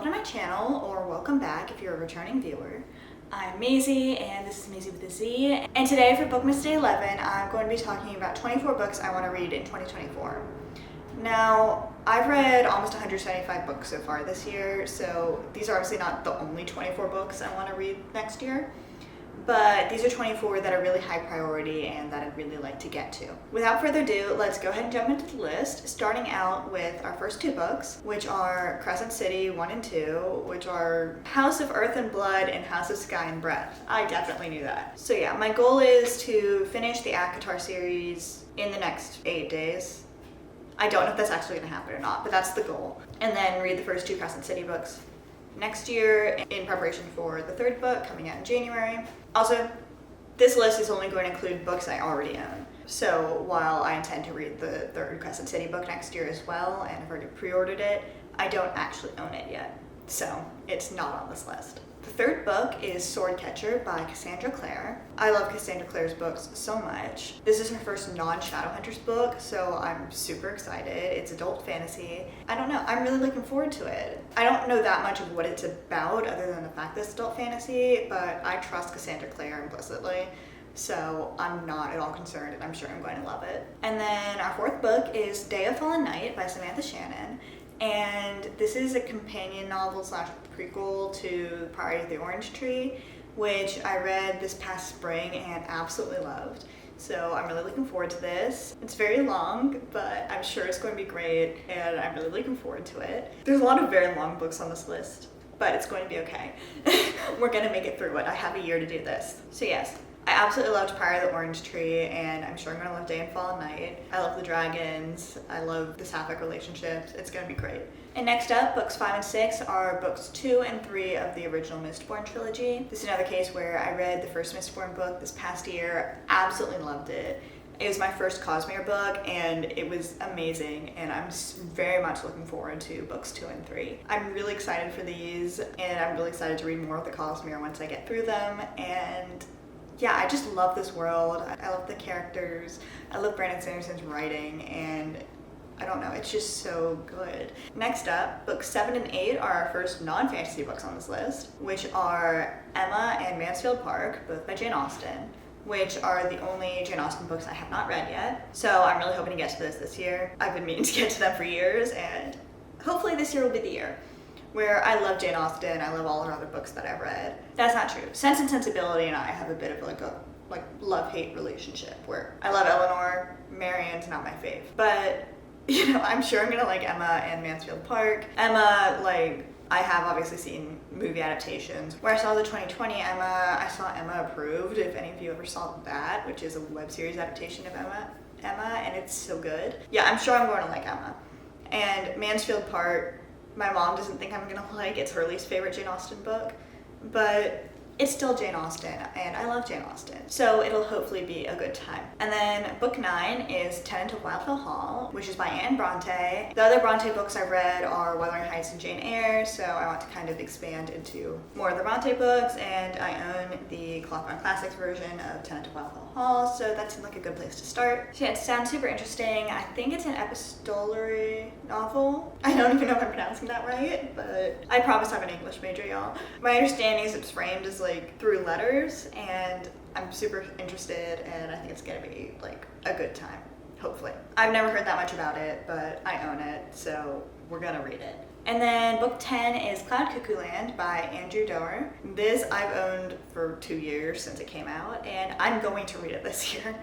welcome to my channel, or welcome back if you're a returning viewer. I'm Maisie, and this is Maisie with a Z, and today for Bookmas Day 11, I'm going to be talking about 24 books I want to read in 2024. Now, I've read almost 175 books so far this year, so these are obviously not the only 24 books I want to read next year, but these are 24 that are really high priority and that I'd really like to get to. Without further ado, let's go ahead and jump into the list, starting out with our first two books, which are Crescent City 1 and 2, which are House of Earth and Blood and House of Sky and Breath. I definitely knew that. So yeah, my goal is to finish the ACOTAR series in the next 8 days. I don't know if that's actually going to happen or not, but that's the goal. And then read the first two Crescent City books next year in preparation for the third book coming out in January. Also, this list is only going to include books I already own. So while I intend to read the third Crescent City book next year as well, and I've already pre-ordered it, I don't actually own it yet. So it's not on this list. The third book is Swordcatcher by Cassandra Clare. I love Cassandra Clare's books so much. This is her first non-Shadowhunters book, so I'm super excited. It's adult fantasy. I don't know, I'm really looking forward to it. I don't know that much of what it's about other than the fact that it's adult fantasy, but I trust Cassandra Clare implicitly, so I'm not at all concerned and I'm sure I'm going to love it. And then our fourth book is Day of Fallen Night by Samantha Shannon. And this is a companion novel slash prequel to Priory of the Orange Tree, which I read this past spring and absolutely loved. So I'm really looking forward to this. It's very long, but I'm sure it's going to be great, and I'm really looking forward to it. There's a lot of very long books on this list, but it's going to be okay. We're going to make it through it. I have a year to do this. So yes, I absolutely loved Priory of the Orange Tree, and I'm sure I'm gonna love Day and Fallen Night. I love the dragons. I love the sapphic relationships. It's gonna be great. And next up, books 5 and 6 are books 2 and 3 of the original Mistborn trilogy. This is another case where I read the first Mistborn book this past year, absolutely loved it. It was my first Cosmere book, and it was amazing, and I'm very much looking forward to books 2 and 3. I'm really excited for these, and I'm really excited to read more of the Cosmere once I get through them, and yeah, I just love this world. I love the characters. I love Brandon Sanderson's writing, and I don't know, it's just so good. Next up, books 7 and 8 are our first non-fantasy books on this list, which are Emma and Mansfield Park, both by Jane Austen, which are the only Jane Austen books I have not read yet. So I'm really hoping to get to this year. I've been meaning to get to them for years, and hopefully this year will be the year. Where I love Jane Austen, I love all her other books that I've read. That's not true. Sense and Sensibility and I have a bit of a love-hate relationship where I love Eleanor, Marianne's not my fave. But, you know, I'm sure I'm gonna like Emma and Mansfield Park. Emma, I have obviously seen movie adaptations. Where I saw the 2020 Emma, I saw Emma Approved, if any of you ever saw that, which is a web series adaptation of Emma, and it's so good. Yeah, I'm sure I'm going to like Emma. And Mansfield Park, my mom doesn't think I'm gonna like. It's her least favorite Jane Austen book, but it's still Jane Austen, and I love Jane Austen, so it'll hopefully be a good time. And then book 9 is Tenant of Wildfell Hall, which is by Anne Bronte. The other Bronte books I've read are Wuthering Heights and Jane Eyre, so I want to kind of expand into more of the Bronte books, and I own the Clockwork Classics version of Tenant of Wildfell Hall, so that seemed like a good place to start. So yeah, it sounds super interesting. I think it's an epistolary novel. I don't even know if I'm pronouncing that right, but I promise I'm an English major, y'all. My understanding is it's framed as through letters, and I'm super interested, and I think it's gonna be a good time, hopefully. I've never heard that much about it, but I own it, so we're gonna read it. And then book 10 is Cloud Cuckoo Land by Andrew Doerr. This I've owned for 2 years since it came out, and I'm going to read it this year.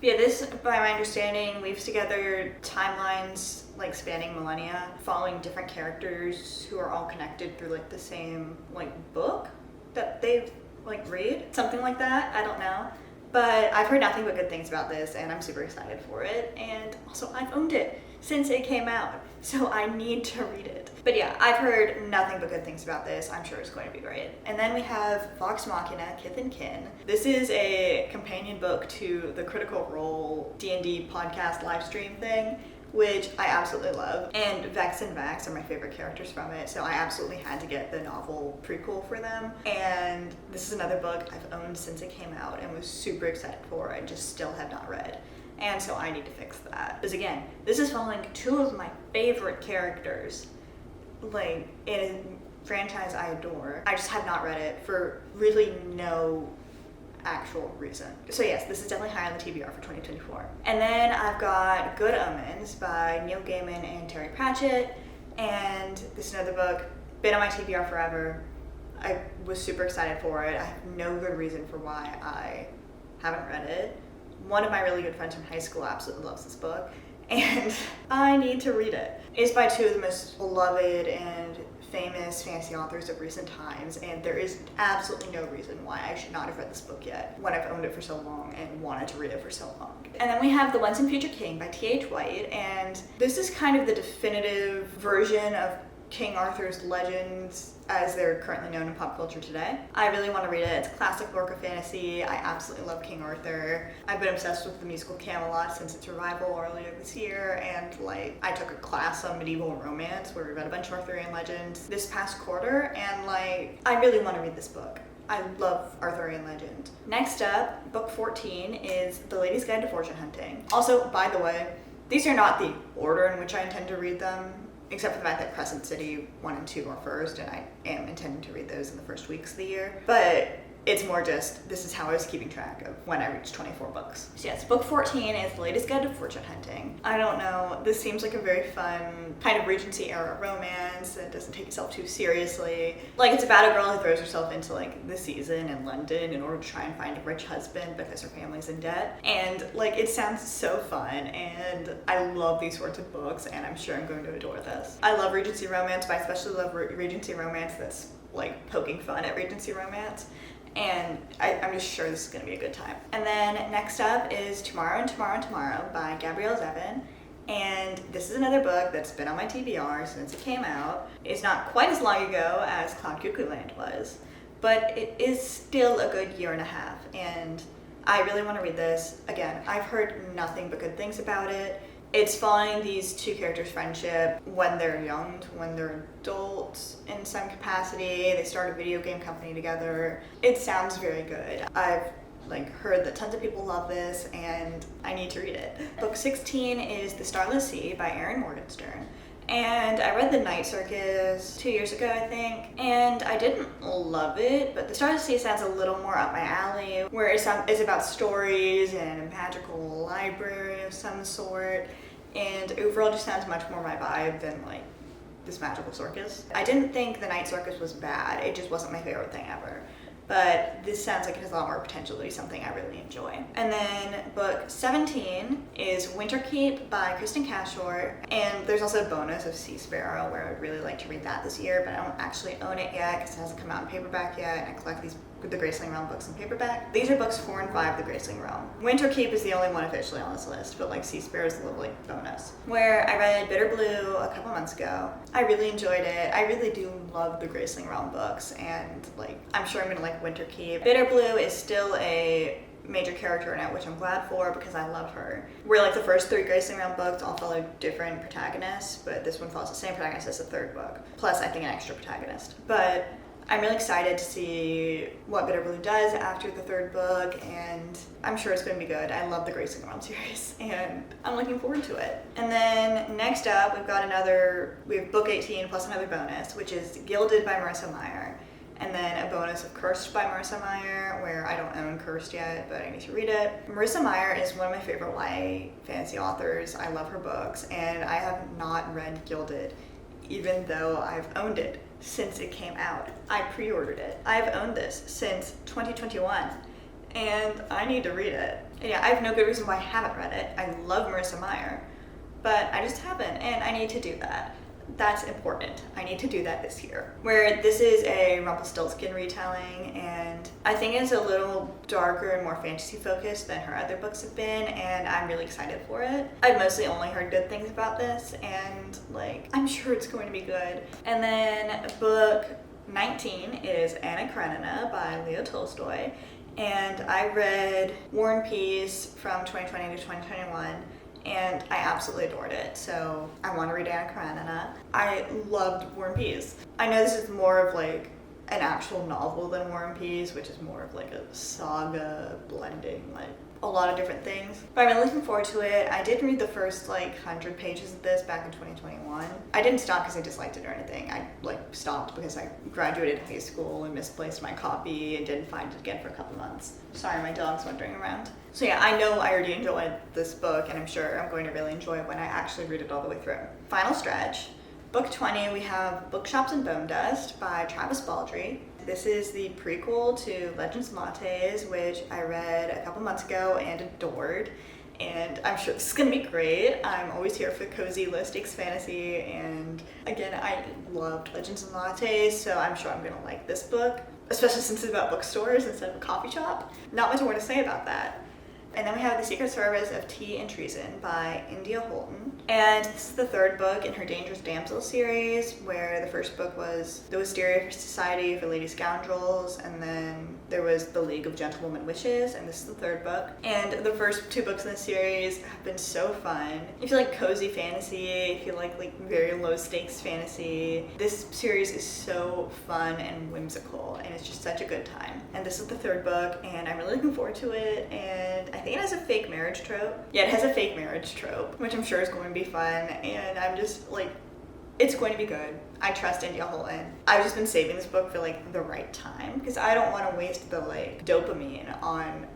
Yeah, this, by my understanding, weaves together timelines spanning millennia, following different characters who are all connected through the same book that they read, something like that. I don't know, but I've heard nothing but good things about this, and I'm super excited for it. And also, I've owned it since it came out, so I need to read it. But yeah, I've heard nothing but good things about this. I'm sure it's going to be great. And then we have Vox Machina, Kith and Kin. This is a companion book to the Critical Role D&D podcast live stream thing, which I absolutely love. And Vex and Vax are my favorite characters from it, so I absolutely had to get the novel prequel for them. And this is another book I've owned since it came out and was super excited for. I just still have not read. And so I need to fix that. Because again, this is following two of my favorite characters, in franchise I adore. I just have not read it for really no actual reason. So yes, this is definitely high on the TBR for 2024. And then I've got Good Omens by Neil Gaiman and Terry Pratchett. And this is another book, been on my TBR forever. I was super excited for it. I have no good reason for why I haven't read it. One of my really good friends from high school absolutely loves this book, and I need to read it. It's by two of the most beloved and famous fantasy authors of recent times, and there is absolutely no reason why I should not have read this book yet when I've owned it for so long and wanted to read it for so long. And then we have The Once and Future King by T.H. White, and this is kind of the definitive version of King Arthur's legends as they're currently known in pop culture today. I really want to read it. It's a classic work of fantasy. I absolutely love King Arthur. I've been obsessed with the musical Camelot since its revival earlier this year, and like I took a class on medieval romance where we read a bunch of Arthurian legends this past quarter, and like I really want to read this book. I love Arthurian legend. Next up, book 14 is The Lady's Guide to Fortune Hunting. Also, by the way, these are not the order in which I intend to read them, except for the fact that Crescent City 1 and 2 are first, and I am intending to read those in the first weeks of the year. But it's more just, this is how I was keeping track of when I reached 24 books. So yes, book 14 is The Latest Guide to Fortune Hunting. I don't know, this seems like a very fun kind of Regency era romance that doesn't take itself too seriously. Like, it's about a girl who throws herself into like the season in London in order to try and find a rich husband because her family's in debt. And like, it sounds so fun, and I love these sorts of books, and I'm sure I'm going to adore this. I love Regency romance, but I especially love Regency romance that's like poking fun at Regency romance. And I'm just sure this is going to be a good time. And then next up is Tomorrow and Tomorrow and Tomorrow by Gabrielle Zevin. And this is another book that's been on my TBR since it came out. It's not quite as long ago as Cloud Cuckoo Land was, but it is still a good year and a half. And I really want to read this. Again, I've heard nothing but good things about it. It's following these two characters' friendship when they're young to when they're adults in some capacity. They start a video game company together. It sounds very good. I've heard that tons of people love this, and I need to read it. Book 16 is The Starless Sea by Erin Morgenstern. And I read The Night Circus 2 years ago, I think, and I didn't love it, but The Starless Sea sounds a little more up my alley, where it's about stories and a magical library of some sort, and overall just sounds much more my vibe than like this magical circus. I didn't think The Night Circus was bad, it just wasn't my favorite thing ever. But this sounds like it has a lot more potential to be something I really enjoy. And then book 17 is Winterkeep by Kristen Cashore, and there's also a bonus of Sea Sparrow where I'd really like to read that this year, but I don't actually own it yet because it hasn't come out in paperback yet, and I collect the Graceling Realm books in paperback. These are books 4 and 5 of the Graceling Realm. Winterkeep is the only one officially on this list, but like Sea Sparrow is a little like bonus. Where I read Bitter Blue a couple months ago. I really enjoyed it. I really do love the Graceling Realm books, and like I'm sure I'm gonna like Winterkeep. Bitter Blue is still a major character in it, which I'm glad for because I love her. Where like the first 3 Graceling Realm books all follow different protagonists, but this one follows the same protagonist as the 3rd book, plus I think an extra protagonist. But I'm really excited to see what Bitter Blue does after the 3rd book, and I'm sure it's going to be good. I love the Graceling Realm series, and I'm looking forward to it. And then next up, we have book 18 plus another bonus, which is Gilded by Marissa Meyer. And then a bonus of Cursed by Marissa Meyer, where I don't own Cursed yet, but I need to read it. Marissa Meyer is one of my favorite YA fantasy authors. I love her books, and I have not read Gilded, even though I've owned it since it came out. I pre-ordered it. I've owned this since 2021, and I need to read it. And yeah, I have no good reason why I haven't read it. I love Marissa Meyer, but I just haven't, and I need to do that. That's important. I need to do that this year. Where this is a Rumpelstiltskin retelling, and I think it's a little darker and more fantasy focused than her other books have been, and I'm really excited for it. I've mostly only heard good things about this, and like I'm sure it's going to be good. And then book 19 is Anna Karenina by Leo Tolstoy, and I read War and Peace from 2020 to 2021. And I absolutely adored it, so I want to read Anna Karenina. I loved War and Peace. I know this is more of like an actual novel than War and Peace, which is more of like a saga blending like a lot of different things. But I'm really looking forward to it. I did read the first like 100 pages of this back in 2021. I didn't stop because I disliked it or anything. I like stopped because I graduated high school and misplaced my copy and didn't find it again for a couple months. Sorry, my dog's wandering around. So yeah, I know I already enjoyed this book, and I'm sure I'm going to really enjoy it when I actually read it all the way through. Final stretch. Book 20, we have Bookshops and Bone Dust by Travis Baldree. This is the prequel to Legends and Lattes, which I read a couple months ago and adored. And I'm sure this is gonna be great. I'm always here for cozy low stakes fantasy, and again, I loved Legends and Lattes, so I'm sure I'm gonna like this book, especially since it's about bookstores instead of a coffee shop. Not much more to say about that. And then we have The Secret Service of Tea and Treason by India Holton. And this is the third book in her Dangerous Damsel series, where the first book was The Wisteria Society for Lady Scoundrels, and then there was The League of Gentlewoman Witches, and this is the third book. And the first two books in the series have been so fun. If you like cozy fantasy, if you like very low stakes fantasy, this series is so fun and whimsical, and it's just such a good time. And this is the third book, and I'm really looking forward to it, and I think it has a fake marriage trope. Yeah, it has a fake marriage trope, which I'm sure is going to be fun, and I'm just like, it's going to be good. I trust India Holton. I've just been saving this book for the right time, because I don't want to waste the dopamine on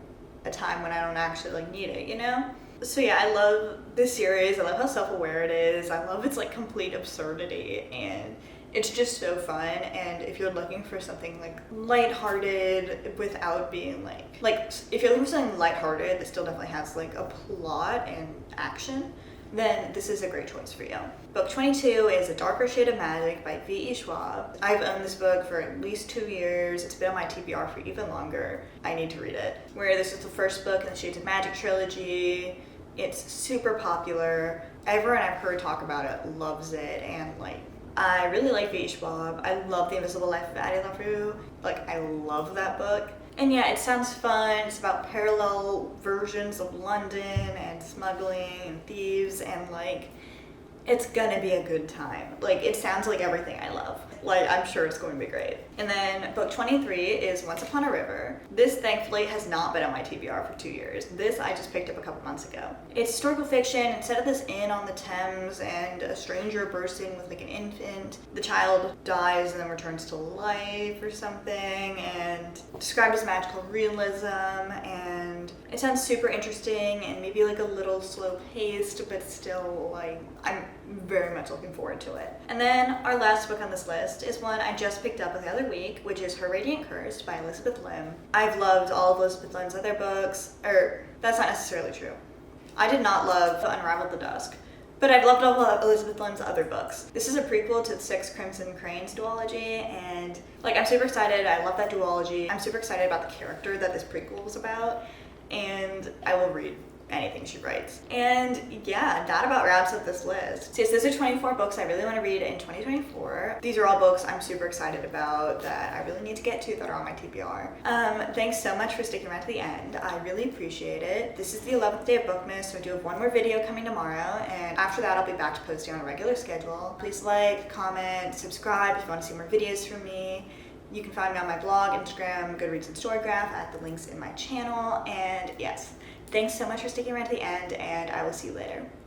a time when I don't actually need it, you know? So yeah, I love this series. I love how self-aware it is. I love its complete absurdity, and it's just so fun. And if you're looking for something lighthearted without being if you're looking for something lighthearted that still definitely has a plot and action, then this is a great choice for you. Book 22 is A Darker Shade of Magic by V.E. Schwab. I've owned this book for at least 2 years. It's been on my TBR for even longer. I need to read it. Where this is the first book in the Shades of Magic trilogy. It's super popular. Everyone I've heard talk about it loves it, and I really like V.E. Schwab. I love The Invisible Life of Addie LaRue. I love that book. And yeah, it sounds fun. It's about parallel versions of London and smuggling and thieves, and it's gonna be a good time. It sounds like everything I love. I'm sure it's going to be great. And then book 23 is Once Upon a River. This thankfully has not been on my TBR for 2 years. This I just picked up a couple months ago. It's historical fiction. It's set at this inn on the Thames, and a stranger bursts in with an infant. The child dies and then returns to life or something, and described as magical realism, and it sounds super interesting and maybe a little slow paced, but still I'm very much looking forward to it. And then our last book on this list is one I just picked up the other week, which is Her Radiant Curse by Elizabeth Lim. I've loved all of Elizabeth Lim's other books, or that's not necessarily true. I did not love Unraveled the Dusk, but I've loved all of Elizabeth Lim's other books. This is a prequel to the Six Crimson Cranes duology, and I'm super excited. I love that duology. I'm super excited about the character that this prequel was about, and I will read anything she writes. And yeah, that about wraps up this list. So yes, those are 24 books I really want to read in 2024. These are all books I'm super excited about that I really need to get to that are on my TBR. Thanks so much for sticking around to the end. I really appreciate it. This is the 11th day of Bookmas, so I do have one more video coming tomorrow, and after that I'll be back to posting on a regular schedule. Please comment, subscribe if you want to see more videos from me. You can find me on my blog, Instagram, Goodreads, and Storygraph at the links in my channel. And yes, thanks so much for sticking around to the end, and I will see you later.